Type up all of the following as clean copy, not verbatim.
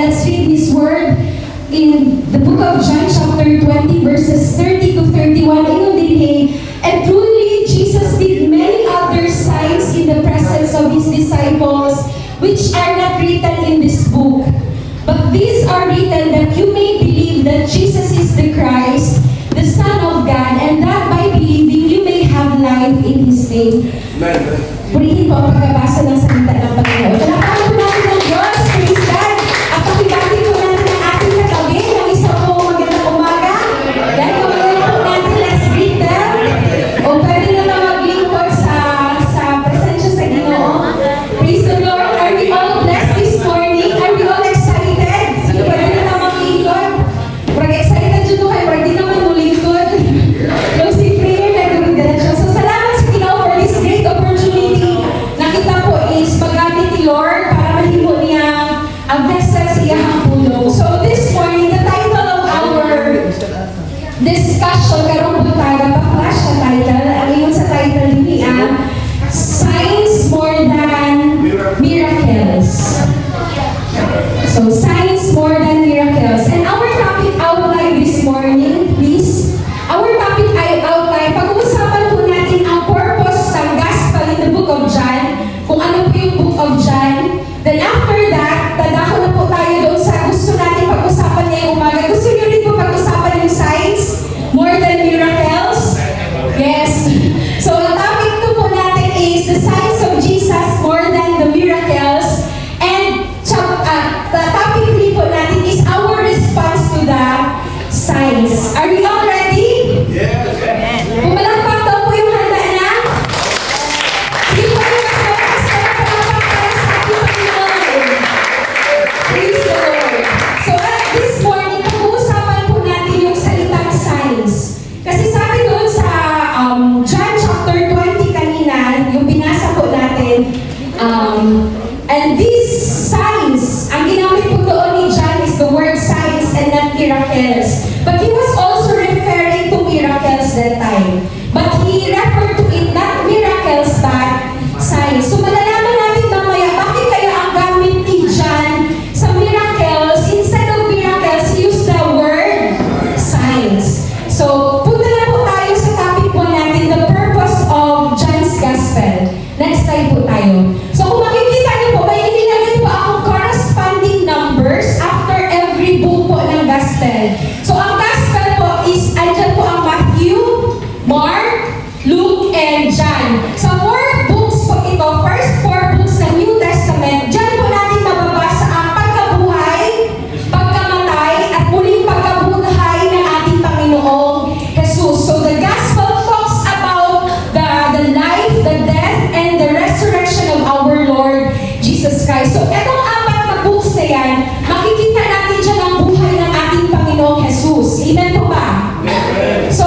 let's read His Word in the book of John chapter 20 verses 30 to 31. And truly Jesus did many other signs in the presence of His disciples, which are not written in this book. But these are written that you may believe that Jesus is the Christ, the Son of God, and that by believing you may have life in His name. Purihin po ang pagkabasa ng salita ng Panginoon. Palakpakan po natin ng Diyos. Praise God. At pakibati po natin ang ating katabi ng isang po magandang umaga. Dahil kumagal po natin, let's greet them. O pwede naman maglingkod sa presensya sa Ginoo. Praise the Lord. Are we all blessed this morning? Are we all excited? Sino pwede naman maglingkod? Parang excited dyan po kayo. Parang di naman mulingkod. Closing prayer na gawin diretso. So salamat sa Ginoo for this great opportunity. Nakita po is paggamit ni Lord para mahimo niya ang vessel sa iyang pulong. So this morning, the title of our discussion, karong butaga, pa-flash sa title, ang iyon sa title niya, Signs More Than Miracles. So, signs more than miracles. And our topic outline this morning, please. Our topic outline, pag-uusapan po natin ang purpose ng gospel in the book of John, kung ano po yung book of John. Then after that, dadako na po tayo doon sa gusto natin pag-usapan ngayong umaga. Gusto niyo rin po pag-usapan yung signs more than miracles? Yes. So, ang topic po natin is the signs of Jesus more than the miracles. And the topic 3 po natin is our response to the signs. Are we all ready? Yes. Pumalakpak daw po yung handa na. Sige po yung mas palakpak tayo sa ating Panginoon. Praise the Lord. So this morning, pag-uusapan po natin yung salitang signs. Kasi sabi doon sa John chapter 20 kanina, yung binasa po natin, and these signs, ang ginamit po doon ni John is the word signs and not miracles. But he was also referring to miracles that time. But he referred to it not miracles but signs. So malalaman natin mamaya bakit kaya ang gamit ni John sa miracles, instead of miracles, he used the word signs. So punta na po tayo sa topic po natin, the purpose of John's Gospel. Next slide po tayo. So kung makikita niyo po, may inilagay po akong corresponding numbers after every book po ng Gospel. So ang Gospel po is, andyan po ang Matthew, Mark, Luke, and John. So 4 books po ito, first 4 books ng New Testament. Diyan po natin mababasa ang pagkabuhay, pagkamatay, at muling pagkabuhay ng ating Panginoong Jesus. So the Gospel talks about the life, the death, and the resurrection of our Lord Jesus Christ. So etong 4 na books na yan, makikita natin dyan ang buhay ng ating Panginoong Jesus. Amen po ba? So,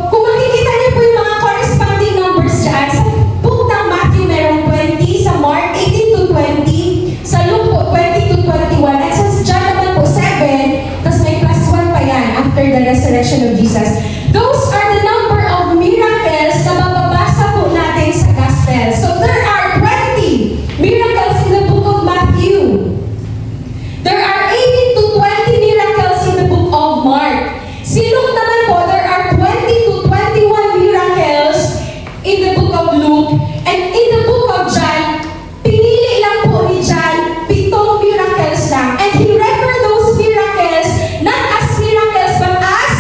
kung makikita niyo po yung mga corresponding numbers dyan, sa book ng Matthew merong 20, sa Mark 18 to 20, sa Luke po 20 to 21, at sa John naman po 7, tapos may plus 1 pa yan after the resurrection of Jesus. Those are the number of miracles na mababasa po natin sa Gospel. So, there are 20 miracles in the book of Matthew. There are 18 to 20 miracles in the book of Mark. Si Luke naman po, there are 20 to 21 miracles in the book of Luke. And in the book of John, pinili lang po ni John 7 miracles lang. And he referred those miracles not as miracles but as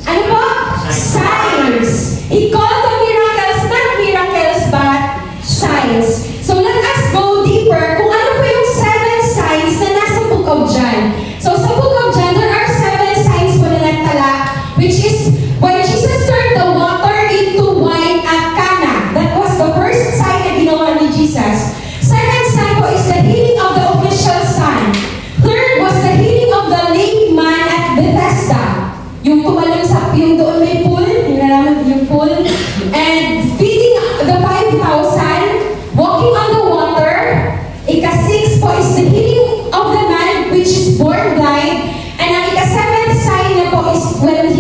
ano po? Signs. He called the miracles not miracles but signs. So let us go deeper kung ano po yung 7 signs na nasa book of John. So sa book of John, there are 7 signs po na nagtala, which is when Jesus turned the water into wine at Cana. That was the first sign na ginawa ni Jesus. Second sign po is the healing of the official son. Third was the healing of the lame man at Bethesda. Yung tumalon sa, yung doon may pool, yung nalaman yung pool. And feeding the 5,000, walking on the water. Ika-6 po is the healing of the man which is born blind. And ang ika-7th sign na po is when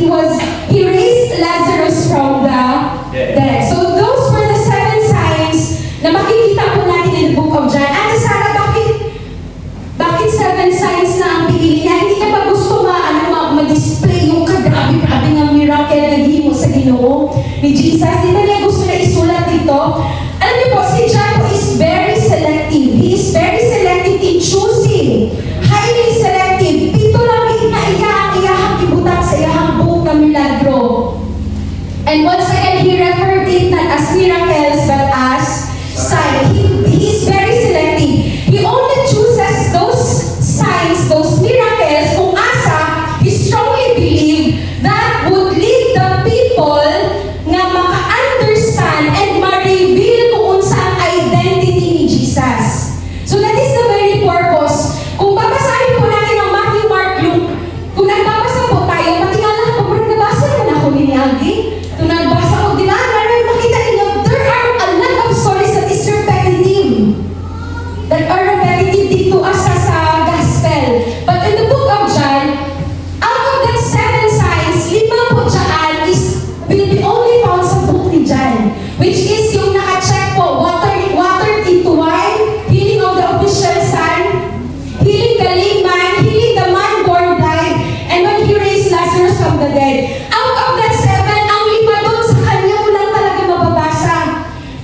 he raised Lazarus from the dead. So those were the 7 signs na makikita po natin in the book of John. Ate Sarah, bakit 7 signs na ang pili niya. Hindi niya pa gusto ma-display yung kagrabe-grabe ng miracle na gihimo sa Ginoo ni Jesus. Hindi na niya gusto na isulat dito. Alam niyo po, si John po is very selective. He is very selective in choosing. Highly selective. Pito lang na ang iyahang ibutak sa iyahang buong na milagro. And once again, he referred it not as miracles but as signs. He is very selective. He only chooses those signs, those miracles, kung asa, he strongly believe that would lead the people nga maka-understand and ma-reveal kung unsa ang identity ni Jesus. So that is the very purpose. Kung babasahin po natin ang Matthew, Mark, Luke, kung nagbabasa po tayo, matingala ko, parang nabasa naman ako ni Agi. Kung nagbasa ko, di ba? Maraming makita ninyo, there are a lot of stories that is repetitive. That are repetitive dito asa sa gospel. But in the book of John, out of that 7 signs, 5 po dyan will be only found sa book ni John. Which is yung naka-check po, water into wine, healing of the official son, healing the lame man, healing the man born blind, and when he raised Lazarus from the dead. Out of that 7, ang 5 doon sa kanya mo lang talaga mababasa.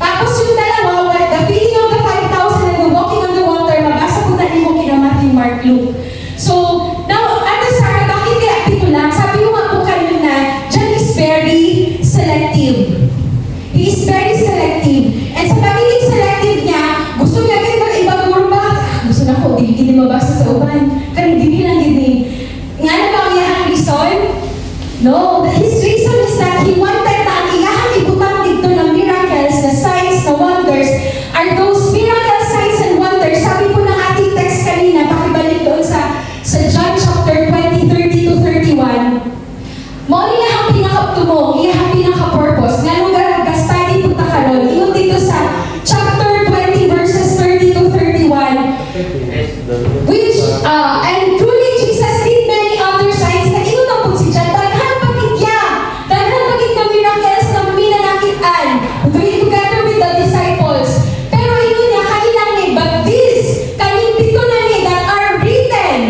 Tapos yung dalawa, the feeding of the 5,000 and the walking on the water, mabasa po tayo mo kina Matthew, Mark, Luke. So, now, Ate Sarah, bakit kaya pito lang? Sabi mo nga po kanina, John is very selective. He is very selective. And sa pagiging selective niya, gusto niya kayo mag-iba ba? Gusto na ko, hindi mabasa sa uban. Kaya hindi lang hindi. Nga na ba ang iyahang reason? No. His reason is that he wanted na ang iyahang ibutang dito ng miracles, the signs, the wonders, are those miracles, signs, and wonders. Sabi po ng ating text kanina, pakibalik doon sa John chapter 20, 30 to 31. Mo iyahang pinaka-optumo, iyahang pinaka-purpose. Nga nung study po ta karon, ingon dito sa chapter 20 verses 30 to 31. Which, and truly Jesus did many other signs na ingon na po si John. Daghan pagigya, daghan pagig na miracles na minanakitan together with the disciples. Pero ingon niya, kanilang ni, but these, kaning pito na ni that are written.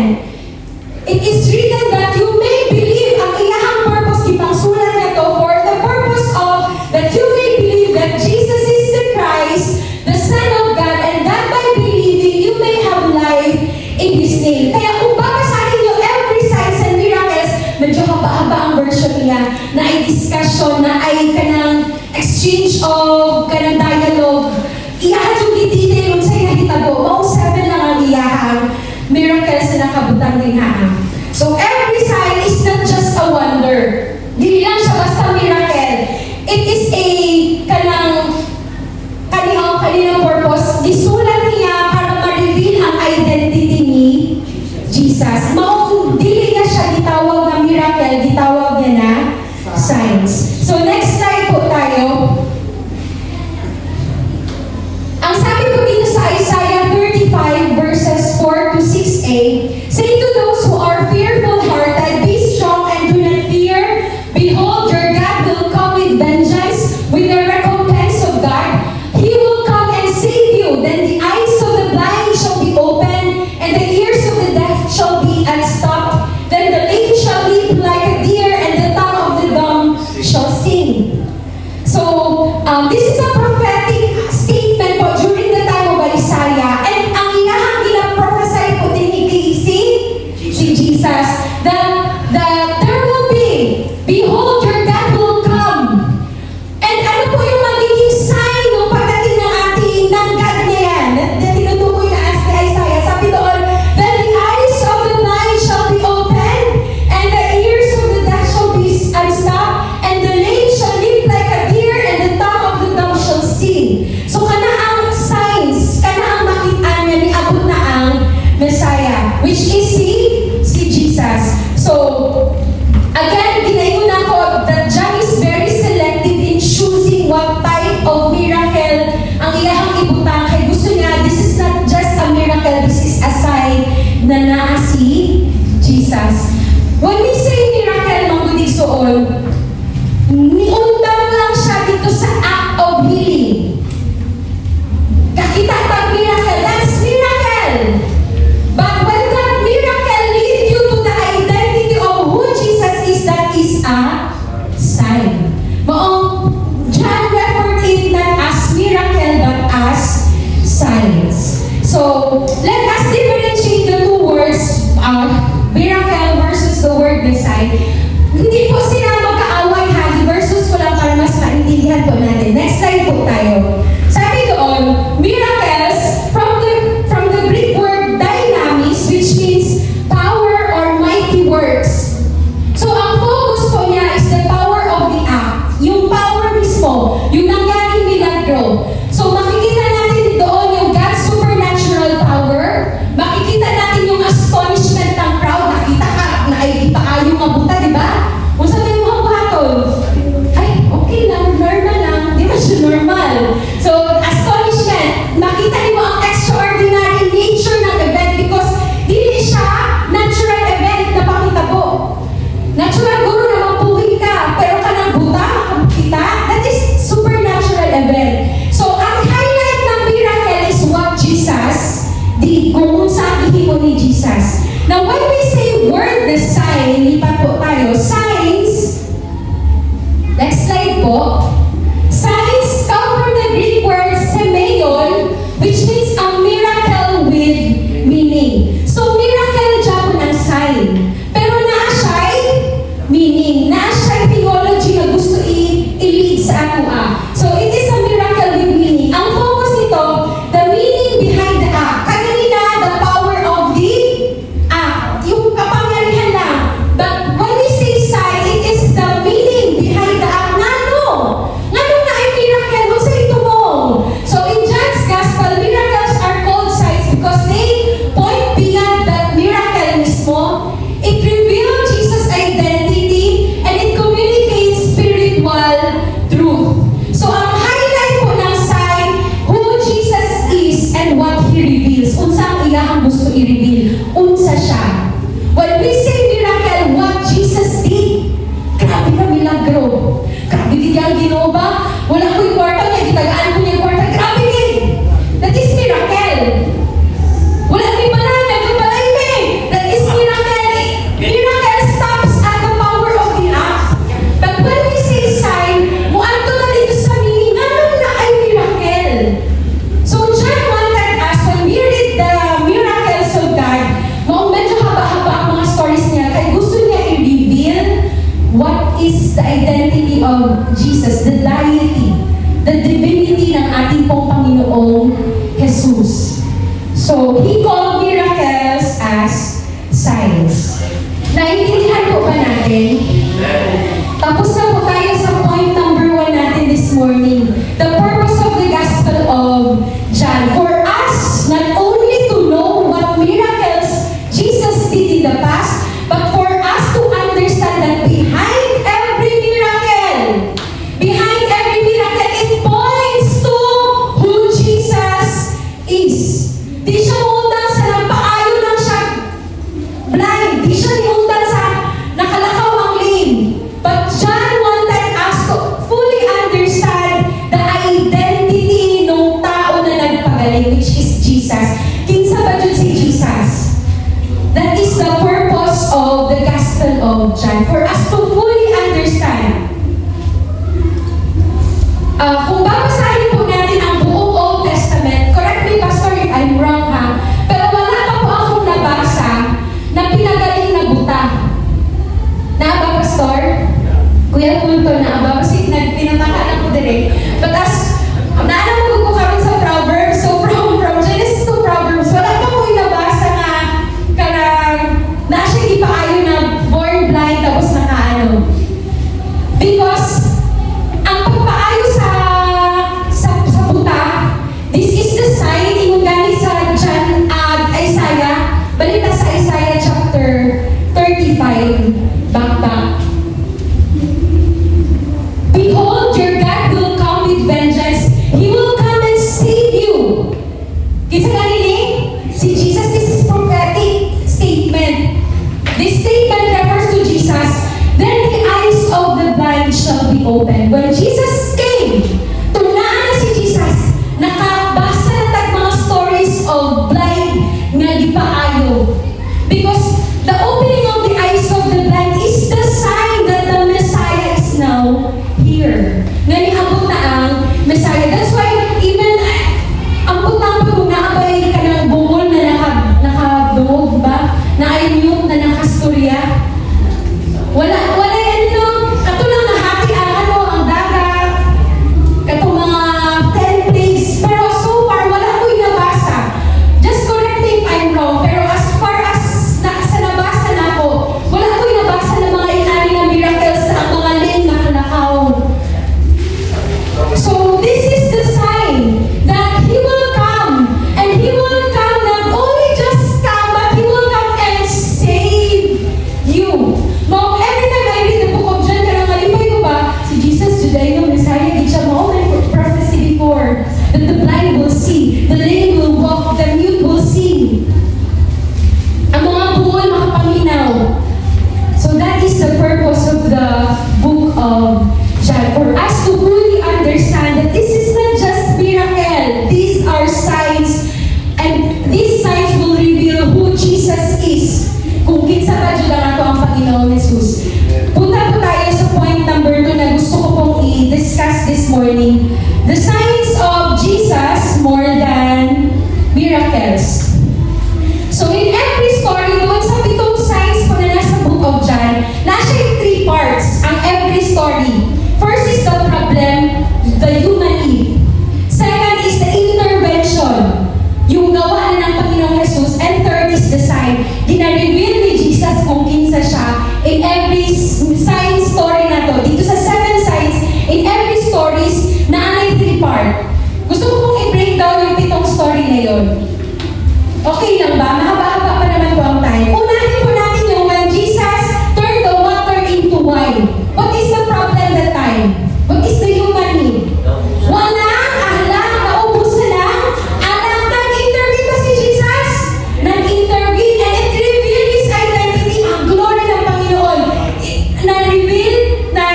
It is written that you may believe ang iyahang purpose, ipangsulat na to for the purpose of that you may believe that Jesus is the Christ, the Son of God, and that by believing you may have life in His name. Kaya kung babasahin nyo every signs and miracles, medyo haba-haba ang version niya na ay discussion, na ay kanang exchange of kanang dialogue. Iyahan yung detail yung sa ihahitago. Mao 7 lang ang iyahang miracles na nakabutang din haang. So every sign is not just a wonder. Dili lang siya basta miracle. It is a kanilang purpose. Isulat niya para ma-reveal ang identity ni Jesus. Maong dili na siya gitawag na miracle, gitawag niya na signs. So next slide po tayo. Ang sabi po dito sa Isaiah 35 verses 4 to 6a, say to those who are fearful-hearted, be strong and do not fear. Behold, your God will come with vengeance, with the recompense of God. He will come and save you. Then the eyes of the blind shall be opened, and the ears of the deaf shall be unstopped. Then the lame shall leap like a deer, and the tongue of the dumb shall sing. So, this is a prophetic statement po during the time of Isaiah. And ang iyahang gina-prophesy po din ni si Jesus, that there will be, behold, your God will come. And ano po yung magiging sign ng pagdating ng ating ng God na yan? Na tinutukoy na as ni Isaiah. Sabi doon, that the eyes of the blind shall be opened, and the ears of the deaf shall be unstopped, and the lame shall leap like a deer, and the tongue of the dumb shall sing. So kana ang signs, kana ang makita niya ni abot na ang Messiah, which is si Jesus. So, again, ginayon ako that John is very selective in choosing what type of miracle ang iyahang ibutang. Kaya gusto niya, this is not just a miracle, this is a sign na naa si Jesus. When we say miracle, mga digsoon, niundang lang siya dito sa act of healing. Kakita pag miracle, that's miracle. But when that miracle po tayo. Signs, next slide po. Signs come from the Greek word semeion, which means a miracle with meaning. So, miracle dyan po ng sign. Pero naa siya'y meaning. Naa siya'y theology na gusto i-lead sa ato. So, it is a miracle with meaning. Ang focus nito, the meaning behind the act. Kanina, the power of the act. Yung kapangyarihan lang. But when we say sign, it is the meaning behind the act. Ngano? Ngano na ay miracle? Kung sa ito mo. So, in John's Gospel, miracles are called signs because they point beyond that miracle mismo. It reveals Jesus' identity and it communicates spiritual truth. So, ang highlight po ng sign, who Jesus is and what He reveals. Unsa ang iyahang gusto i-reveal? Unsa siya. When we say miracle, what Jesus did, grabe ka milagro. Grabe din yung Ginoo ba? Wala ko yung kwarta niya, gitagaan ko niya yung kwarta. Grabe din. That is miracle. Wala ko yung balay, nagkabalay ka eh. That is miracle. Miracle stops at the power of the act. But when we say sign, muadto na dito sa meaning, ano na ay miracle? So John wanted us, when we read the miracles of God, noong medyo haba-haba ang mga stories niya, kaya gusto niya i-reveal what is the identity of Jesus, the deity, the divinity ng ating pong Panginoong Jesus. So, He called miracles as signs. Naintindihan po ba natin? Tapos na po tayo sa point number 1 natin this morning. The purpose of the Gospel of John. For us, not only to know what miracles Jesus did in the past, but for us to understand that behind every miracle, it points to who Jesus is. Di siya muundang sa nagpaayo lang siya blind. Di siya niundang sa nakalakaw ang lane. But John wanted us to fully understand the identity ng tao na nagpagaling, which is Jesus. Kinsa ba dyan si Jesus? That is the purpose of the Gospel of John. For us to fully understand. Kung babasahin po natin ang buong Old Testament, correct me, Pastor, if I'm wrong ha, pero wala pa po akong nabasa na pinagaling na buta. Naaba, Pastor? Kuya Fulton, naaba? Kasi pinatakaan ako din eh. But as, naalam ko karon sa Proverbs, so from Genesis to Proverbs, wala pa po inabasa na na siya ipaayo na born blind tapos nakaano. Because ang pagpaayo sa nag-reveal ni Jesus kung kinsa siya in every sign story na to. Dito sa 7 signs, in every stories na anay 3 part. Gusto ko pong i-break down yung 7 story na yun. Okay lang ba? Mahaba-haba pa naman po ang time. Unahin po natin yung when Jesus turned the water into wine. What is the problem that time? What is the human need? Walang ahlang, naubos na lang. Anak, nag-intervene ba si Jesus? Nag-intervene and it revealed His identity, ang glory ng Panginoon. Na-reveal na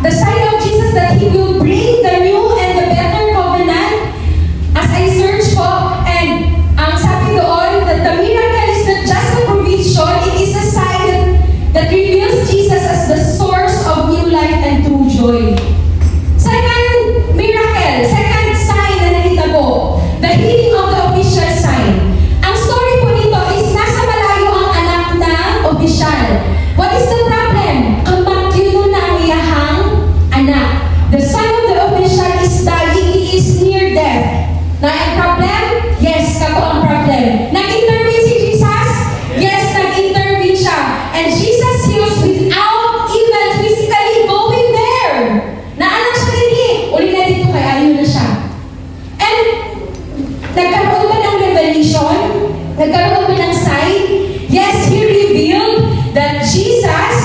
the sign of Jesus that He will bring the new and the better covenant. As I search po, and ang sabi doon, that the miracle is not just a provision, it is a sign that reveals Jesus as the source of new life and true joy. Second miracle, second sign na nakita po, the healing of the official sign. Ang story po nito is nasa malayo ang anak ng official. What is the problem? Kamakyo na ang iyahang anak. The son of the official is dying, he is near death. Na ang problem? Yes, kapo ang problem. Nag-intervene si Jesus? Yes, nag-intervene siya. And Jesus heals without even physically going there. Naanak siya din eh. Uli na dito kaya ayun na siya. And nagkaroon ba ng revelation? Nagkaroon ba ng sign? Yes, He revealed that Jesus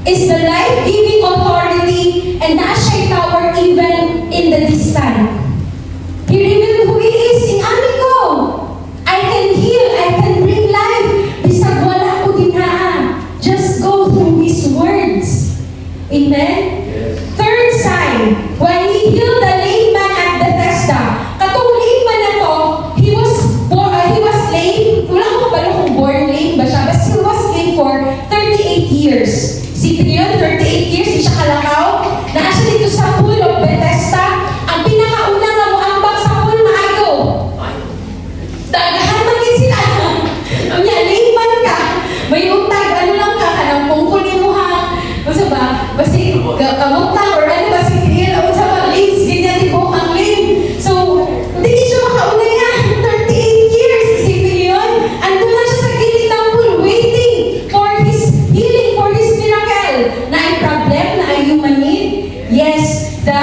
is the life-giving authority and na siya'y power even in the distant. He revealed who He is in amin ko. I can heal, I can bring life. Bisag wala ko dinaan. Just go through His words. Amen? Third sign, when He healed the lame man at Bethesda, katong lame man na to, he was lame. Wala ko ba kung born lame ba siya? But he was lame for 38 years. Si Pion, 38 years, di siya kalakaw. Naa siya dito sa pool of Bethesda. Ang pinakauna nga mo ambag sa pool na ayo. Dagahan man din sila. Ang yan, layman ka. May utag, ano lang ka, kanang pungkol ni mo ha. Basta ba? Basta kamutang or ano ba si Pion, o sa mga lames, ganyan di po ang lame. So, hindi siya makauna yan. 38 years, si Pion. Ando na siya sa gilid ng pool, waiting for His healing, for His miracle. Na ay problem, na ay human need. Yes, the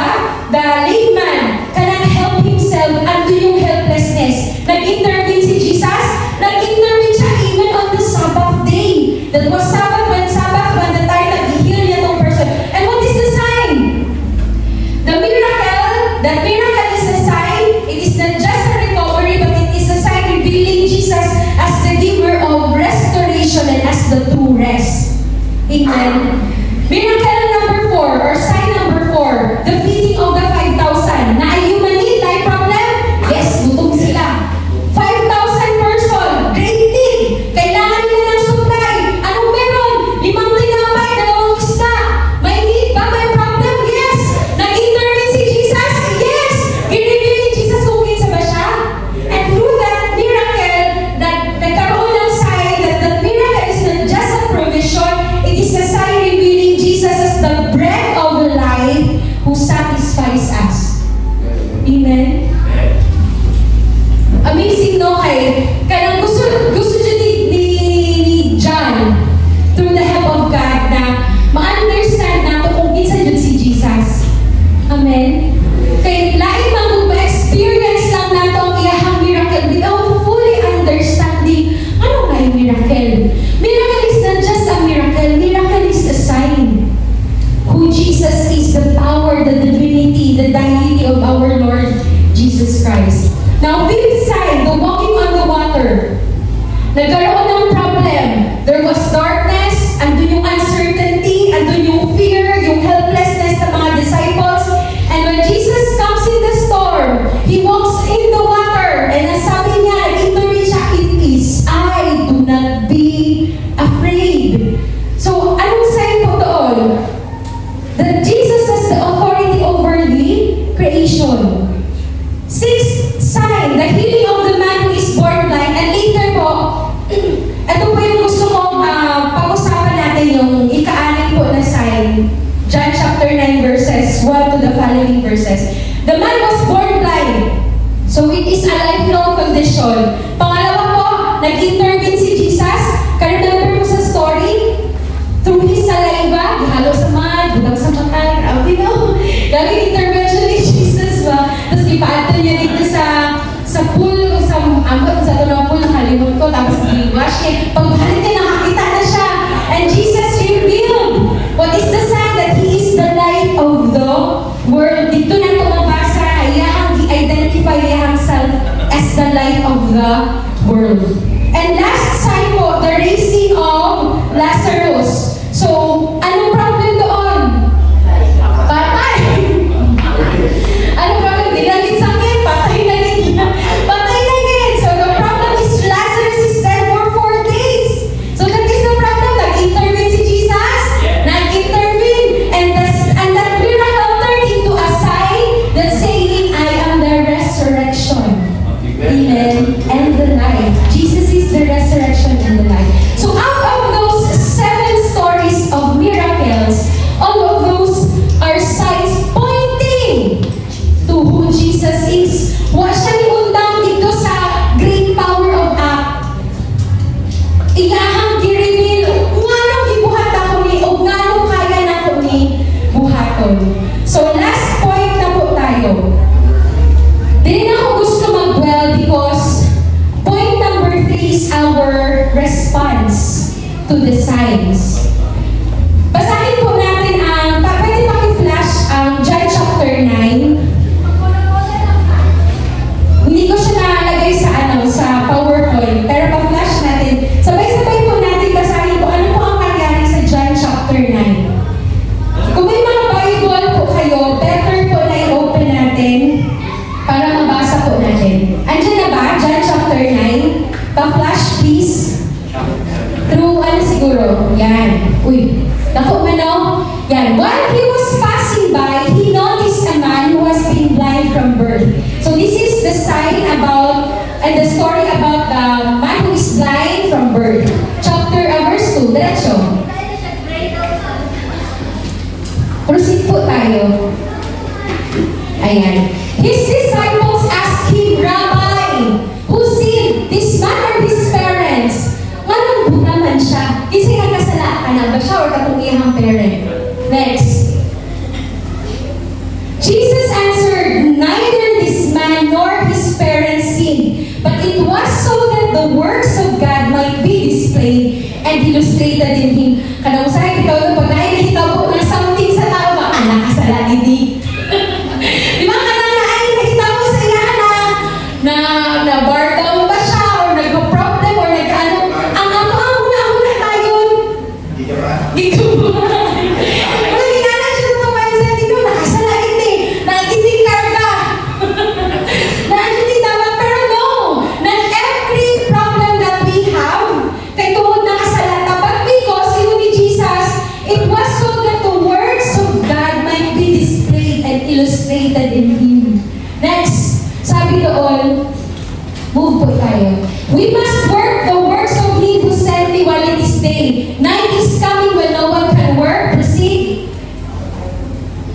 layman cannot help himself unto yung helplessness. Nag-intervene si Jesus. Nag-intervene siya even on the Sabbath day. That was Sabbath when the time nag-heal niya tong person. And what is the sign? Pangalawa po, nag-intervene si Jesus. Ka-remember mo sa story? Through his saliva, gihalo sa mud, butang sa matay, grabe no? Galing intervention ni Jesus ba? Tapos ipaatan niya dito sa pool, sa ambot, sa tunang pool, nakalimot ko, tapos i-wash niya. Pagbalik niya, nakakita na siya. And Jesus revealed what is the sign that He is the light of the world. Dito na ito mabasa, iyahang i-identify iyahang self as the light of the world. And last sign po, the raising of Lazarus. So, anong problem doon? Patay! Anong problem? Di laging sakit, patay na din. Patay na din. So, the problem is Lazarus is dead for 4 days. So, that is the problem. Nag-intervene si Jesus. Nag-intervene. And that miracle turned into a sign that saying, I am the resurrection. Amen. And the life. Jesus is the resurrection and the life. So, out of those 7 stories of miracles, all of those are signs pointing to who Jesus is. Wa siya ni undang dito sa great power of act. Iyahang gi-reveal, nganong gibuhat ako ni, o nganong kaya na ako ni buhaton. So last point na po tayo. Di na ako gusto mag-dwell because point number 3 is our response to the signs. Basahin po natin ang, pwede paki-flash ang John chapter 9. Hindi ko siya nalagay sa PowerPoint, pero pa-flash natin. Sabay-sabay po natin basahin po ano po ang nangyari sa John chapter 9. Kung may mga Bible po kayo, better po na i-open natin para mabasa po natin. Andiyan na ba? John chapter 9. Pa-flash please. Through ano siguro? Yan. Uy. Naku mano? Yan. While he was passing by, he noticed a man who was been blind from birth. So this is the sign about, and the story about the man who is blind from birth. Verse 2. Diretso. Proceed po tayo. Ayan. His disciples asked him, Rabbi, who sinned, this man or his parents? Anong bunaman siya? Kasi nagkasala ka na ba siya or katong iyang parent? Next. Jesus answered, neither this man nor his parents sinned, but it was so that the works of God might be displayed and illustrated in him. Kanang usahay, ikaw na pag nakikita po ng something sa tao ba? Nakasala hindi. Di ba kanang nakikita mo sa iya na bar down ba siya or nagpo-problem or nag-ano? Ang huna tayo. Di ko ba? Wala ginana siya sa mindset dito. Nakasala hindi. Hindi karga. Hindi tama. Pero no. Not every problem that we have kay tungod nakasala. But because yun ni Jesus, it was so that the works of God might be displayed and illustrated in Him. Next, sabi doon, move po tayo. We must work the works of Him who sent me while it is day. Night is coming when no one can work. Proceed.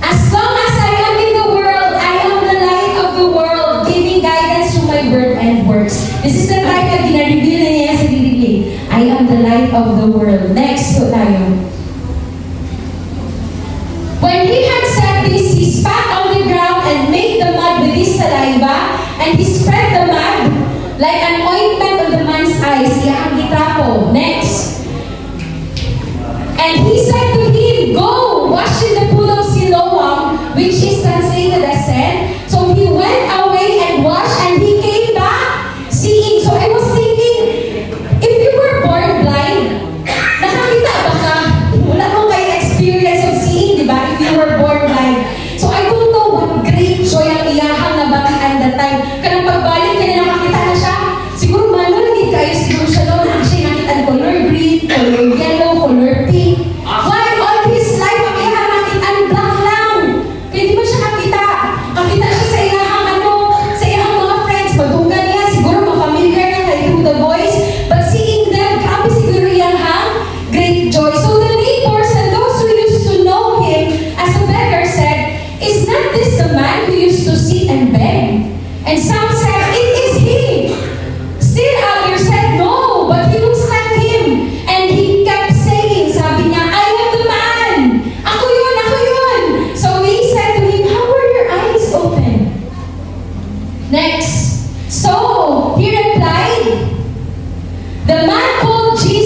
As long as I am in the world, I am the light of the world, giving guidance to my word and works. This is the time na gina-reveal niya sa sarili. I am the light of the world. Next po tayo. When he had said this, he spat on the ground and made the mud with his saliva, and he spread the mud like an ointment on the man's eyes. Iyang gitrapo. Next. And he said to him, go, wash in the pool of Siloam, which is translated as sent. So he went away and washed, and he came back seeing. So I was thinking, if you were born blind, nakakita ba ka? Wala kang may experience of seeing, di ba? If you were born blind. So I don't know what great joy ang iyahang nabatian that time. Kanang pagbalik niya, nakakita na siya. Siguro manunagin kayo, siguro siya noon. Siya nakita ng color green, color yellow, color pink. Why?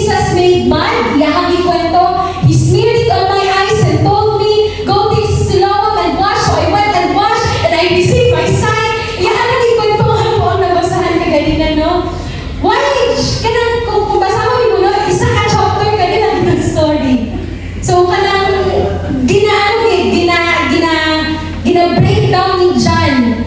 Jesus made mud, iyahagi kwento, He smeared it on my eyes and told me, go to Siloam and wash. So I went and washed and I received my sight. Iyahagi kwento nga po ang nabasahan ka ganina, no? Why? Kanang, kung basahan mo no, isa ka chapter kanina ng story. So kanang, gina-break down ni John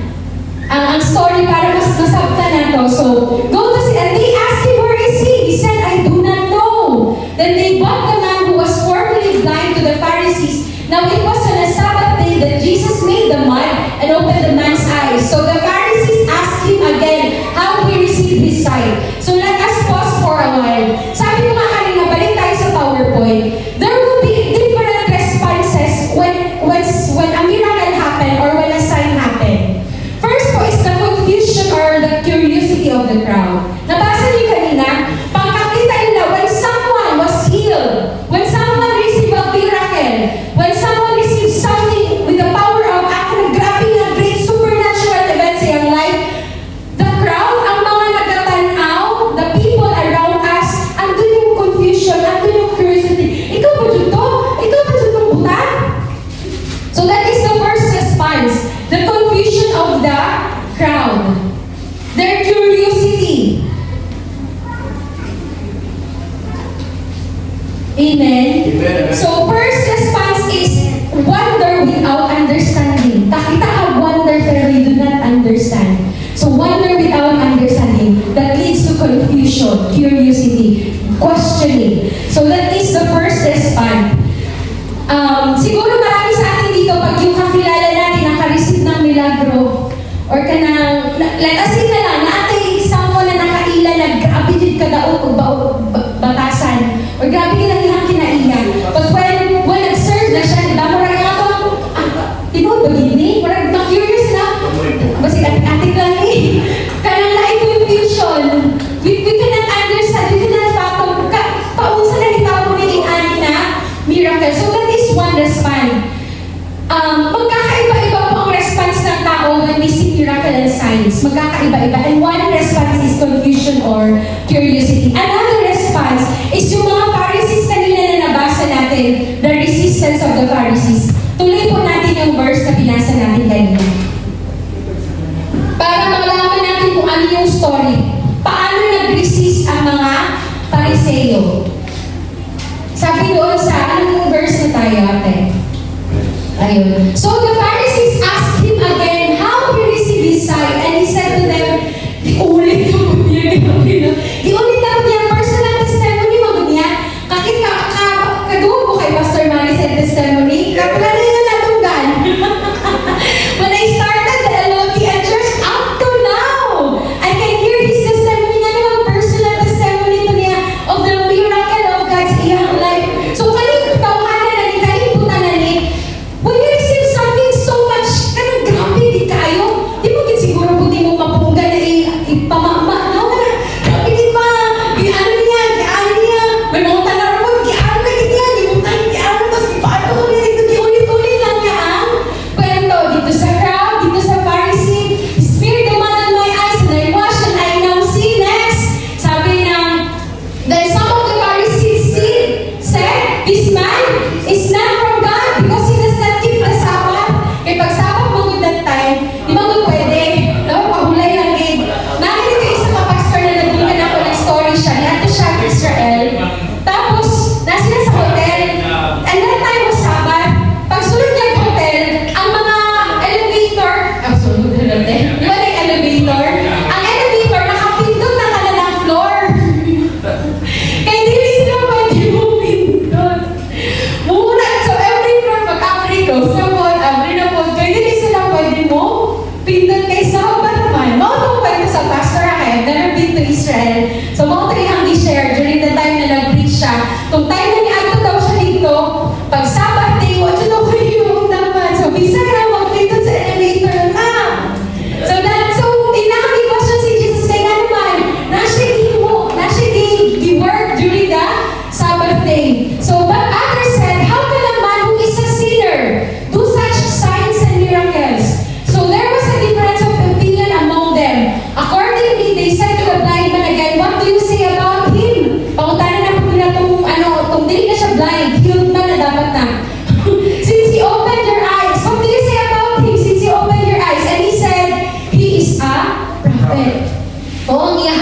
ang story para mas masabtan na to. So, go to see, and they asked him, where is he? He said, I do not know. Then they brought the man who was formerly blind to the Pharisees. Now it was on a Sabbath day that Jesus made the mud and opened the man's eyes. So the Pharisees asked him again how he received his sight. So let us pause for a while. Sabi ko nga kanina, balik tayo sa PowerPoint. There will be different responses when a miracle happened or when a sign happened. First po is the confusion or the curiosity of the crowd. Nabasa niyo kanina, pagkakita nila when someone was healed, when someone received a miracle, when someone received something with the power of actually grabbing a great supernatural event sa iyong life, the crowd, ang mga nagatanaw, the people around us, andun yung confusion, andun yung curiosity. Ikaw ba dito? Ikaw ba dito butan? So that is the first response. The confusion of the crowd. Their curiosity. Amen? Amen. So first response is wonder without understanding. Kakita ka wonder pero you do not understand. So wonder without understanding. That leads to confusion, curiosity, questioning. So that is the first response. Siguro marami sa atin dito pag yung kakilala natin naka-receive ng milagro or kanang, like as in na lang, natin someone na nakaila na grabe din kadaot o batasan or grabe din ang ilang kinaiya. But when nag-serve na siya, diba, marami nga ito, tinod ba gini? Marami na-curious na. Basi atik-atik lang eh. Kanang na-confusion. We cannot understand, we cannot fathom. Paunsa na hitabo ni ani na miracle. So that is one response. Magkakaiba-iba po ang response ng tao when we see miracle and signs. Magkakaiba-iba. And one response is confusion or curiosity. Another response is yung mga Pharisees kanina na nabasa natin, the resistance of the Pharisees. Tuloy po natin yung verse na pinasa natin kanina. Para malaman natin kung ano yung story. Paano nag-resist ang mga Pariseo? Sabi doon sa, anong verse na tayo, ate? Ayun. So the Pharisees asked him again how he received his sight, and he said to them, Di-ulit na po niya, personal testimony mo niya. Kaduwa po kay Pastor Maricel testimony. Kapala na yung natunggan. When I started the LOT at church, up to now, I can hear his testimony niya naman, personal testimony to niya of the miracle of God's iyang life. So tawanan na ni, kalimutan na ni, when you receive something so much, kanang grabe di kayo, di mo siguro po di mo mapunggan na ipamama, no? Grabe di ba? Ano niya, may mga tanong po, ano na niya, tapos paano ko niya, ulit-ulit lang niya ang kwento dito sa crowd, dito sa Pharisee, smeared the mud on my eyes and I washed and I now see. Next, sabi na, then some of the Pharisees said, this man is not from God because he does not keep the Sabbath. Kaya pag Sabbath mo good that time, di mo good pwede. No, pahulay lang din. Nakita ko isa ka pastor na nagulgan ako ng story siya. Niyato siya sa Israel. Tapos, nasa sila sa hotel. And that time was Sabbath. Pag sulod niya ang hotel, ang mga elevator, sulod na hotel. Di ba na yung elevator? Ang elevator, nakapindot na kanilang floor. Kaya hindi sila pwede pindot. Muna, so every floor mag-upgrade ko. So, upgrade na po. Kaya hindi sila pwede mo pindot kay Sabbath naman. Mga itong kwento sa pastor ako. I've never been to Israel. So, mga trihang i-share during the time na nag-preach siya. Kung time na ni-ato daw siya dito, pag Sabbath day, wala daw ko yung naman. So, bisa ka mag-pindot sa elevator na. So, inakami question si Jesus kay nga naman, nasa gi-work during the Sabbath day. So, but others said, how can a man who is a sinner do such signs and miracles? So, there was a difference of opinion among them. Accordingly, they said to the blind man again, what do you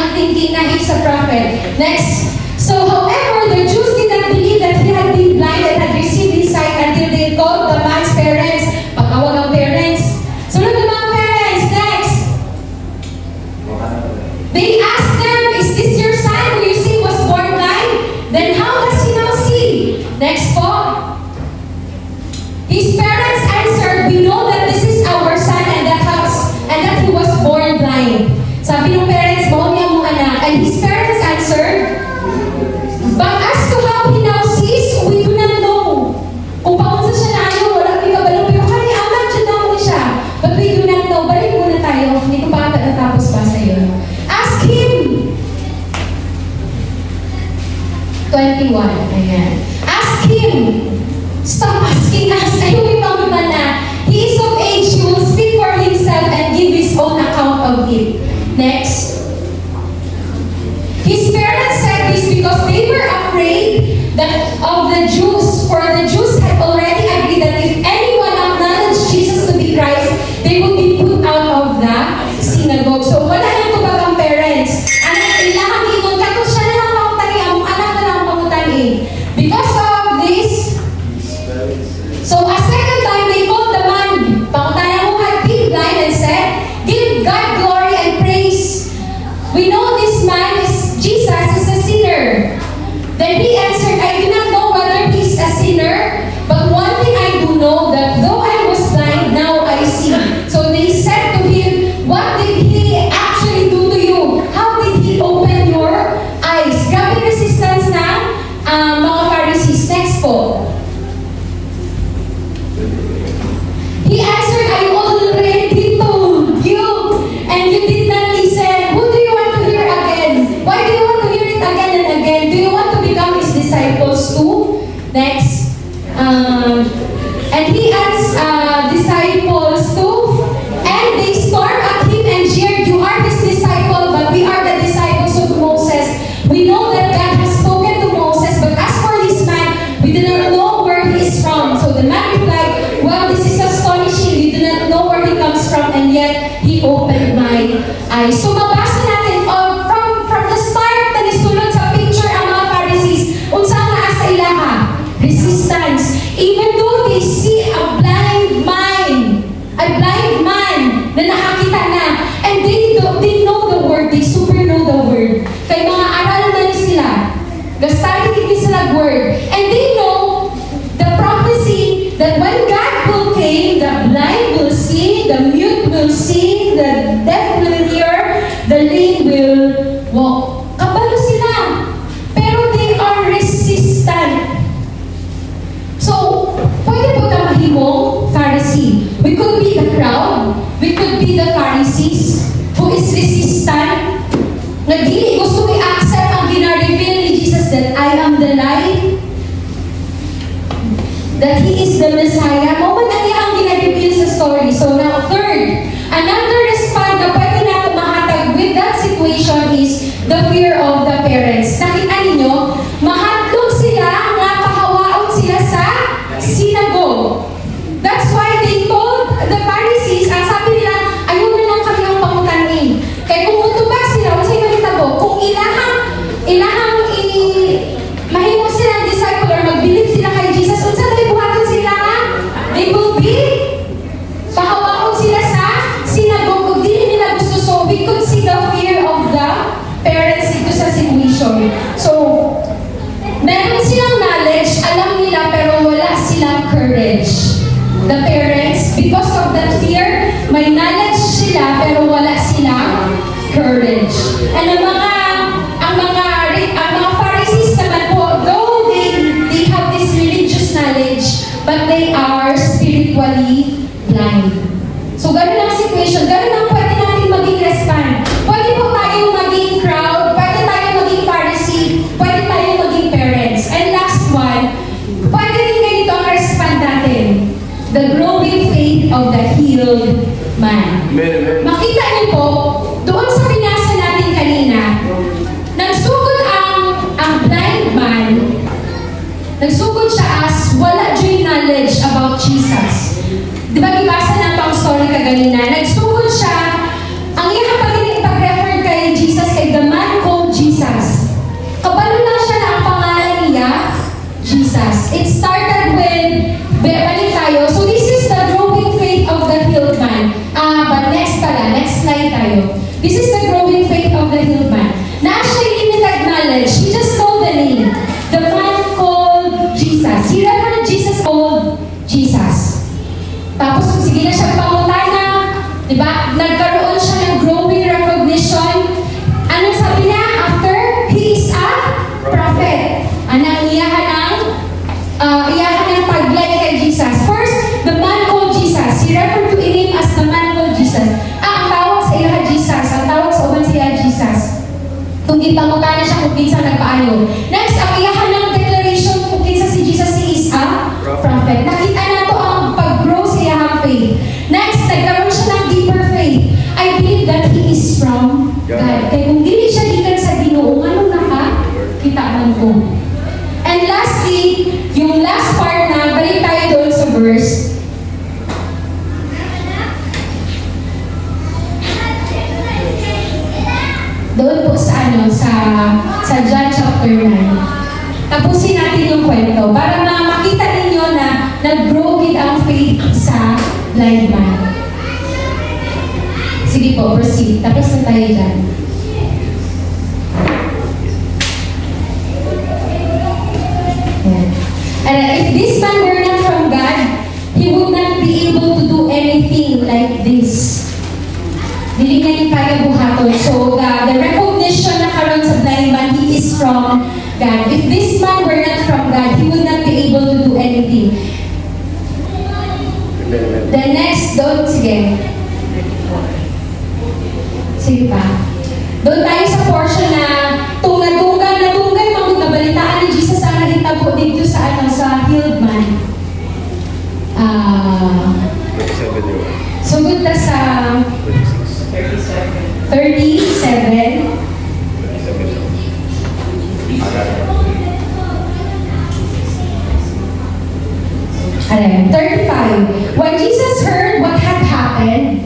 ang thinking na he's a prophet. Next. So, however, the Jews did not believe that he had been blind and had received his sight until they called the man's parents. Pagkawag ang parents. Sunod ng mga parents. Next. They asked them, is this your son who you see was born blind? Then how does he now see? Next po. His parents answered, we know that this is our son and that he was born blind. Sabi ng parents, baon niya mong anak. And his parents answered, but as to how he now sees, we do not know. Kung paunsa siya na ano, wala may kabalo. Pero kani anak, dyan na mo siya. But we do not know. Balik muna tayo. Hindi ko pa natapos pa sa iyo. Ask him. 21. Ayan. Ask him. Stop asking us. Ayaw may pamunta na. He is of age. He will speak for himself and give his own account of it. Next. His parents said this because they were afraid of the Jews, for the Jews had already agreed that if anyone acknowledged Jesus to be Christ, they would be put out of the synagogue. So wala nang tubag ang parents. Anak, kailangan ingon ka kung siya na lang pangutani, ang anak na lang pangutani. Because of this, so a second time they called the man, pangutani who had been blind, and said, give God glory and praise. We know this man is Jesus is a sinner. Then he answered, I do not know whether he is a sinner, but one thing I do know, that though I was blind, now I see. So they said to him, what did he actually do to you? How did he open your eyes? Grabe resistance na mga Pharisees. Next po. He answered, I already told you, and you did not listen. Who do you want to hear again? Why do you want to hear it again and again? Do you want to become his disciples too? Next. And he adds disciples too. And they stormed at him and jeered, you are his disciple, but we are the disciples of Moses. We know that God has spoken to Moses, but as for this man, we do not know where he is from. So the man replied, well, this is astonishing. We do not know where he comes from, and yet he opened my eyes. So mabasa natin, from the start na nisulod sa picture ang mga Pharisees, unsa nga asa ilaha? Resistance. Even though they see a blind man na nakakita na, and they know the word, they super know the word. Kay mga aral na ni sila, gastarin hindi sila word. And they know the prophecy that when God will came, the blind will see, the mute will see, the deaf will hear, the lame will walk. Kabalo sila. Pero they are resistant. So, pwede po ka mahimong Pharisee. We could be the crowd. We could be the Pharisees who is resistant. Na dili gusto i-accept ang gina-reveal ni Jesus that I am the light. That He is the Messiah. Moment na niya ang gina-reveal sa story. So now, third, another response na pwede natin mahatag with that situation is the fear of the parents. Nakita ninyo, mahadlok sila nga pahawaon sila sa synagogue. That's why they told the Pharisees, ang sabi nila, ayaw na lang kami ang pangutanin. Kaya kung utubag sila, unsay mahitabo, kung ilahang mahimo silang disciple or magbilib sila kay Jesus, unsa tayo buhaton sila nga? They will be pahawaon sila sa synagogue kung dili nila gusto. So we could see the fear of the parents dito sa situation. So, meron silang knowledge, alam nila, pero wala silang courage. The parents, because of that fear, may knowledge sila, pero wala silang courage. And ang mga Pharisees naman po, though they have this religious knowledge, but they are spiritually blind. So, ganun ang situation. Ganun ang pwede natin maging respond. Pwede po tayong maging crowd, pwede tayong maging Pharisee, pwede tayong maging parents. And last one, pwede rin ganito ang respond natin. The growing faith of the healed man. Makita niyo po, doon sa binasa natin kanina, nagsugod ang blind man, nagsugod siya as wala diyang knowledge about Jesus. Di ba gibasa na pang story kaganina? Nagsugod siya, ang iyang pag-refer kay Jesus, kay the man na siya kung kinsa nagpaayo. Next, ang iyahan ng declaration kung kinsa si Jesus is a prophet. Nakita na to ang pag-grow sa iyahang faith. Next, nagkaroon siya ng deeper faith. I believe that He is from God. Kaya kung dili siya gikan sa Ginoo, anong nakakita man ko? And lastly, yung last part na, balik tayo doon sa verse. Doon po sa John chapter 9. Tapusin natin yung kwento para makita ninyo na nag-grow gid ang faith sa blind man. Sige po, proceed. Tapos na tayo dyan. And if this man were not from God, he would not be able to do anything like this. Dili nga ni kaya buhaton. So, the recognition na karon sa blind man, he is from God. If this man were not from God, he would not be able to do anything. The next, doon, sige. Sige pa. Doon tayo sa portion na natunggan, nabalitaan ni Jesus ang nakita po dito sa healed man. Sugod na sa 37. Ayan, 35. When Jesus heard what had happened,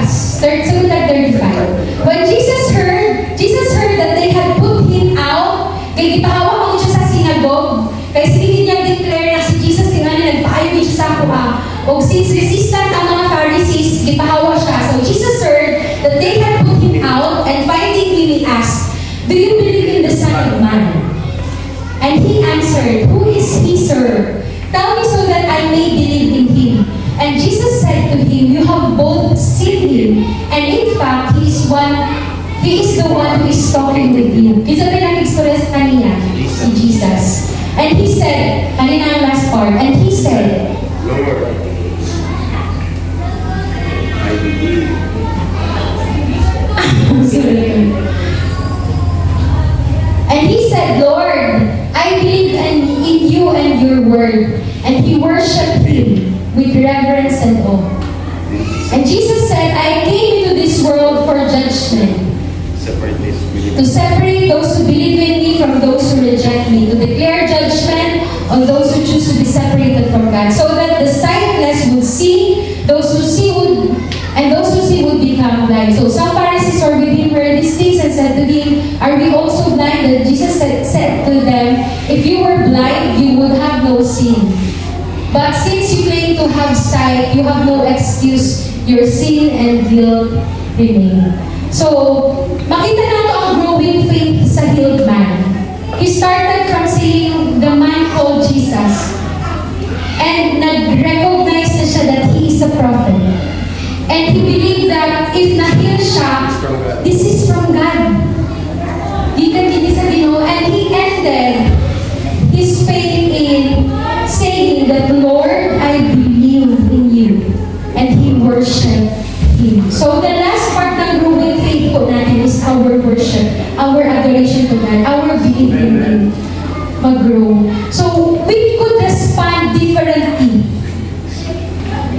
sugod na 35. When Jesus heard that they had put him out, kaya ipahawa mo siya sa sinagog, kaya sige niya declare na si Jesus yung nagpaayon siya sa ako o since resistant ang mga Pharisees, ipahawa siya. So Jesus heard that they had put him out, and finding him, he asked, "Do you believe in the Son of Man?" And he answered, "Who is he, sir? Tell me so that I may believe in him." And Jesus said to him, "You have both seen him, and in fact, he is the one who is talking with you." Isa rin ang istorya sa kanya, si Jesus. And he said, kanina ang last part, and he said, Lord, I believe. And he said, "Lord, I believe in you and your word." And he worshipped him with reverence and awe. And Jesus said, "I came into this world for judgment, to separate those who believe in me from those who reject me, to declare judgment on those who choose to be separated from God, so that the sightless would see, those who see would become blind." So some Pharisees were with him heard these things and said to him, "Are we also blinded?" Jesus said to them, "If you were blind, you would have no sin. But since you claim to have sight, you have no excuse. Your sin and guilt remain." So, makita nato ang growing faith sa healed man. He started from seeing the man called Jesus. And nag-recognize na siya that he is a prophet. And he believed that if na-heal siya, this is from God. Gikan din sa Ginoo. And he ended his faith in saying that, "Lord, I believe in you." And he worshiped him. So the last part ng growing faith po natin is our worship, our adoration to God, our belief in Him. Mag-grow. So we could respond differently.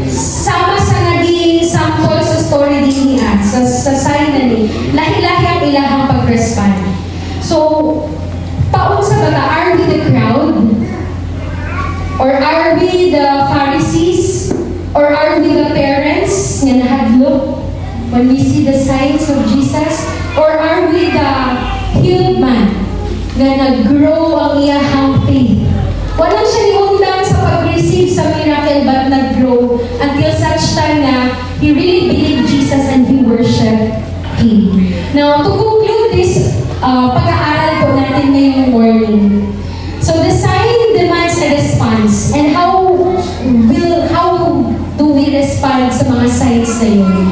Sama sa naging sample sa story din niya, sa sign na ni, lahi-lahi ang ilahang pag-respond. So, paon sa bata, are we the crowd? Or are we the Pharisees? Or are we the parents nga nahadlok when we see the signs of Jesus? Or are we the healed man nga nag-grow ang iyahang faith? Walang siya niundang sa pag-receive sa miracle but nag-grow until such time na he really believed Jesus and he worshiped Him. Now, to conclude this pag-aaral po natin ngayong morning, so the sign demands a response. And how do we respond sa mga signs na yun?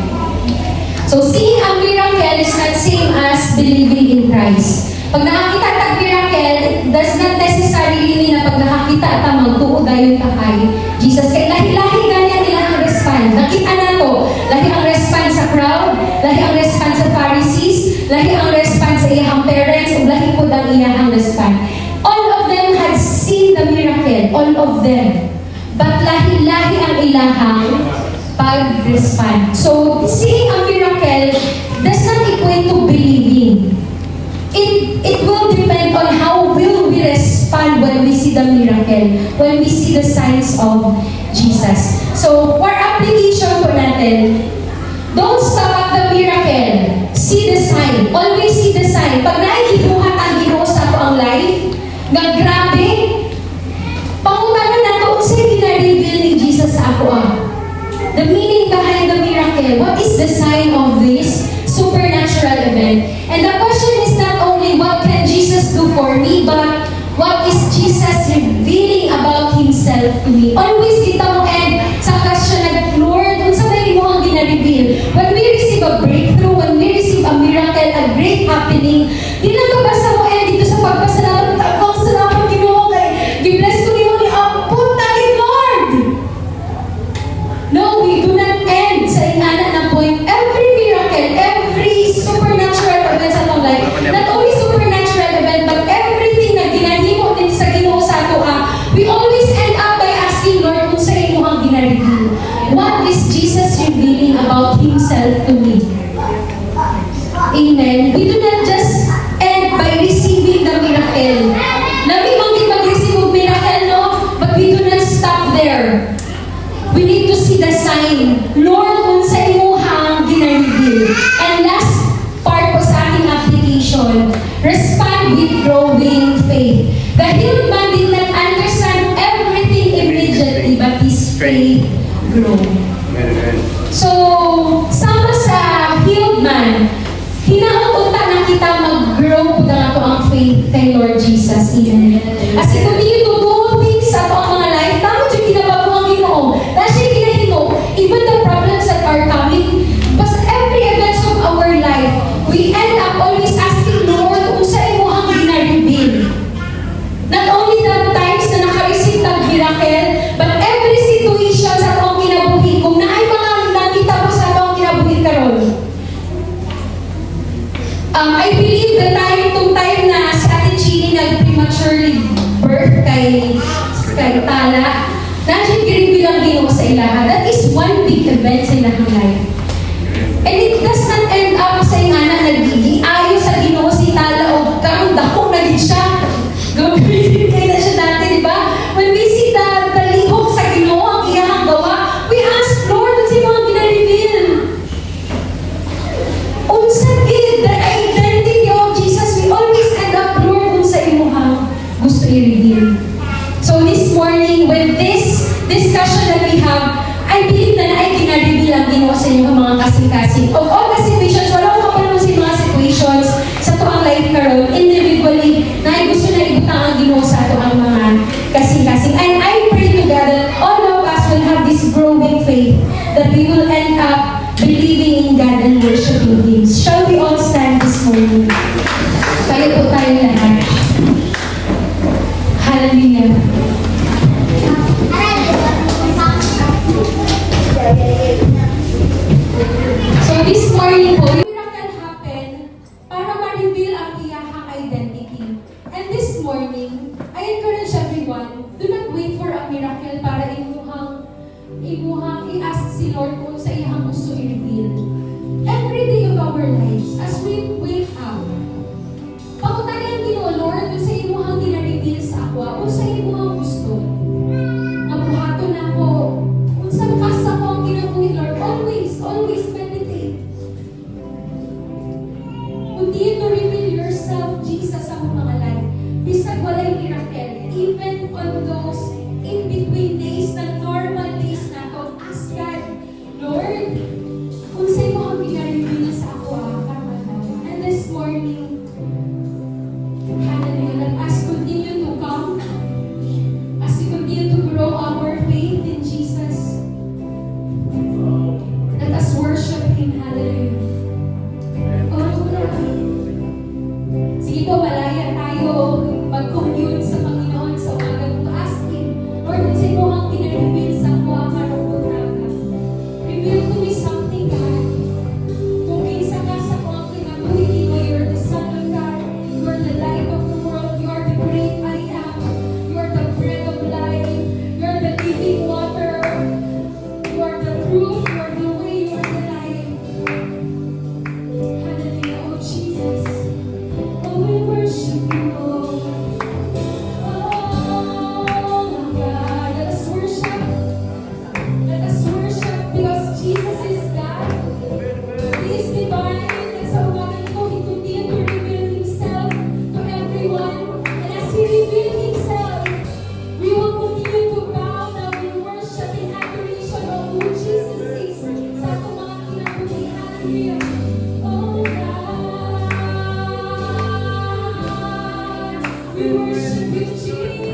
So seeing a miracle is not same as believing in Christ. Pag nakakita tag miracle, it does not necessarily mean na pag nakakita at magtuod dayon ka kay Jesus. Kaya lahi-lahi ganyan nilang respond. Nakita na to. Lahi ang response sa crowd, lahi ang response sa Pharisees, lahi ang response sa iyang of them. But lahi-lahi ang ilahang pag-respond. So, seeing a miracle does not equate to believing. It will depend on how will we respond when we see the miracle, when we see the signs of Jesus. So, for application po natin, don't stop at the miracle. See the sign. Always see the sign. Pag naigibuhat ang Ginoo sa ako ang life, nga grabe, pangutangan na ito, unsay gina-reveal ni Jesus sa ako the meaning behind the miracle. What is the sign of this supernatural event? And the question is not only what can Jesus do for me, but what is Jesus revealing about Himself to me? Always kita mo end sa question na, Lord, unsa ba mo ang gina-reveal? When we receive a breakthrough, when we receive a miracle, a great happening, di lang ka basta mo end dito sa pagpasalamat. Ang salamat Ginoo kay gi-bless ko nimo ni ampun tayo, Lord. No, we do not end sa ingana na point. Every miracle, every supernatural event sa atong life, not only supernatural event, but everything na ginahimo din sa Ginoo sa ato, we always end up by asking, Lord, kung sa imo ang gina-reveal. What is Jesus revealing about Himself to me? Amen. We do not just end by receiving the miracle. Lami mang di mag-receive of miracle, no? But we do not stop there. We need to see the sign. Lord, kung sa imo ang gina-reveal. And last part po sa ating application, respond with growing faith. The healed man did not understand everything immediately, but his faith grew. Amen. So, sama sa healed man, hinaunta na kita mag-grow na ito ang faith kay Lord Jesus. Amen. As we continue to do things sa ito ang mga life, tama dyan kinabago ang Ginoo. Dahil siya kinahimo, even the problems that are coming, basta every events of our life, we end up always asking, Lord, kung sa imo ang gina-reveal. Not only the times na naka-receive ng miracle, but every situation sa ito ang kinabuhi. Kung naay mga nakita mo sa ito ang kinabuhi karon. I believe the time na si Ate Chini nag-prematurely birth kay Tala, nandiyan i-reveal ang Ginoo sa ilaha. That is one big event sa ilahang life. And it does not end up sa ingana nag-iayo sa Ginoo si Tala o karong dako na din siya. Gawin kayo na siya dati, di ba? When we see the lihok sa Ginoo ang iyahang gawa, we ask, Lord, what's yung mga gina-reveal? Unsa gid the identity of Jesus, we always end up, Lord, unsa imuhang gusto i-reveal. So this morning, with this discussion that we have, I believe na ay gina-reveal ang Ginoo sa inyong mga kasing-kasing. Of all the situations, wala ko pa sa mga situations sa tuang life karon individually na ay gusto na ibutang ang Ginoo sa ato ang mga kasing-kasing. And I pray to God that all of us will have this growing faith that we will end up believing in God and worshiping Him. Shall we all stand this morning? Tayo po tayo lahat. Hallelujah. So this morning po, miracle happen para ma-reveal ang iyahang identity. And this morning, I encourage everyone, do not wait for a miracle para imuhang i-ask si Lord kung sa iyahang gusto i-reveal. Every day of our lives, as we wake up, pangutangan ang Ginoo, Lord, kung sa imuhang gina-reveal sa ako, kung sa imuhang gusto. Nabuhaton ako, kung sa kasa ko ang ginabuhi, Lord, always meditate. Continue to reveal yourself, Jesus, sa mga life. Bisag walay miracle, even on those in-between days na normal days na to, ask God, Lord, kung sa imo ang gina-reveal sa ako, karmadawa. And this morning, hallelujah, let us continue to come, as we continue to grow our faith in Jesus. Let us worship Him, hallelujah. Oh, sige po, malaya tayo mag-commune sa Panginoon sa umaga to ask Him, Lord, kung sa imo ang gina-reveal sa ako, karapon-raga. Reveal to me something, God. Kung kinsa ka sa ako ang kinabuhi, Ginoo, you're the Son of God, you're the light of the world, you are the great I am, you are the bread of life. We worship you, Jesus.